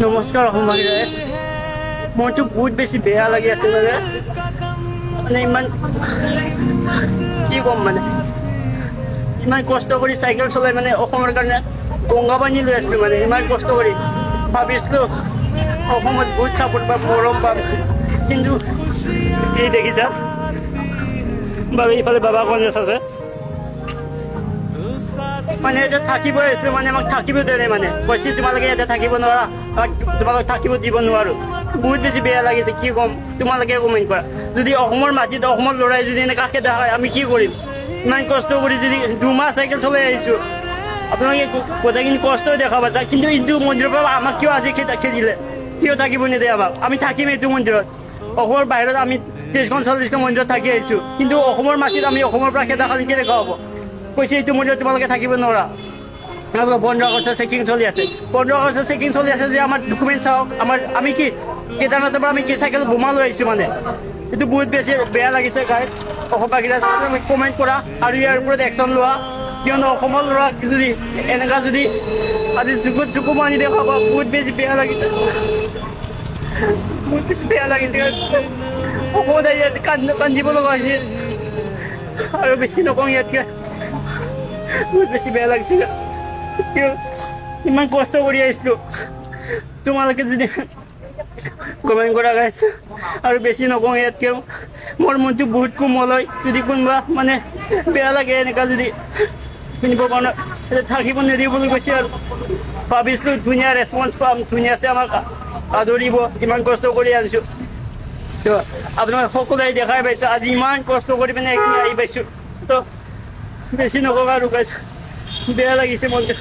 নমস্কাৰ অসমবাসী গাইজ, মইতো বহুত বেছি বেয়া লাগি আছে মানে ইমান কি ক'ম মানে ইমান কষ্ট কৰি চাইকেল চলাই মানে অসমৰ কাৰণে গংগা পানী লৈ আছিলোঁ মানে ইমান কষ্ট কৰি ভাবিছিলোঁ অসমত বহুত চাপোৰ্ট পাম মৰম পাম, কিন্তু এই দেখিছা বাবে ইফালে বাবা কলেজ আছে মানে এতিয়া থাকিব আহিছিলোঁ মানে আমাক থাকিব দিয়া নাই মানে কৈছে তোমালোকে ইয়াতে থাকিব নোৱাৰা, তোমালোক থাকিব দিব নোৱাৰোঁ। বহুত বেছি বেয়া লাগিছে, কি ক'ম তোমালোকে কমেণ্ট কৰা। যদি অসমৰ মাটিত অসমৰ ল'ৰাই যদি এনেকুৱা খেদা হয় আমি কি কৰিম? ইমান কষ্ট কৰি যদি 2 মাহ চাইকেল চলাই আহিছোঁ, আপোনালোকে গোটেইখিনি কষ্টই দেখা পাইছা, কিন্তু এইটো মন্দিৰৰ পৰা আমাক কিয় আজি খেদিলে? কিয় থাকিব নিদিয়ে আমাক? আমি থাকিম এইটো মন্দিৰত। অসমৰ বাহিৰত আমি 30-40খন মন্দিৰত থাকি আহিছোঁ, কিন্তু অসমৰ মাটিত আমি অসমৰ পৰা খেদা খালি কেনেকুৱা হ'ব? কৈছে এইটো মন্দিৰত তোমালোকে থাকিব নোৱাৰা। 15 আগষ্ট চেকিং চলি আছে, 15 আগষ্ট চেকিং চলি আছে যে আমাৰ ডকুমেণ্ট চাওক। আমি কি কেদাৰনাথৰ পৰা আমি কি চাইকেল বোমা লৈ আহিছোঁ মানে এইটো বহুত বেছি বেয়া লাগিছে গাইজ। অসমবাসীরা কমেণ্ট কৰা আৰু ইয়াৰ ওপৰত একশ্যন লোৱা, কিয়নো অসমৰ ল'ৰা যদি এনেকুৱা যদি আজি চকু মানি দেখাব বহুত বেছি বেয়া লাগিছে, বহুত বেছি বেয়া লাগিছে। অসমত ইয়াত কান্দিব লগা হৈছে আৰু বেছি নকওঁ ইয়াতকৈ, বহুত বেছি বেয়া লাগিছে। ইমান কষ্ট কৰি আহিছিলোঁ, তোমালোকে যদি কমেণ্ট কৰা গাইছে আৰু বেছি নকওঁ ইয়াতকৈ। মোৰ মনটো বহুত কোমল হয়, যদি কোনোবা মানে বেয়া লাগে এনেকুৱা যদি শুনিব কাৰণে থাকিব নিদিব বুলি কৈছে আৰু ভাবিছিলোঁ ধুনীয়া ৰেচপঞ্চ পাম, ধুনীয়াছে আমাক আদৰিব। ইমান কষ্ট কৰি আনিছোঁ তো আপোনালোকে সকলোৱে দেখাই পাইছে আজি ইমান কষ্ট কৰি পিনে এইখিনি আহি পাইছোঁ। তো বেছি নকওঁ আৰু গাইছে, বেয়া লাগিছে মনটো।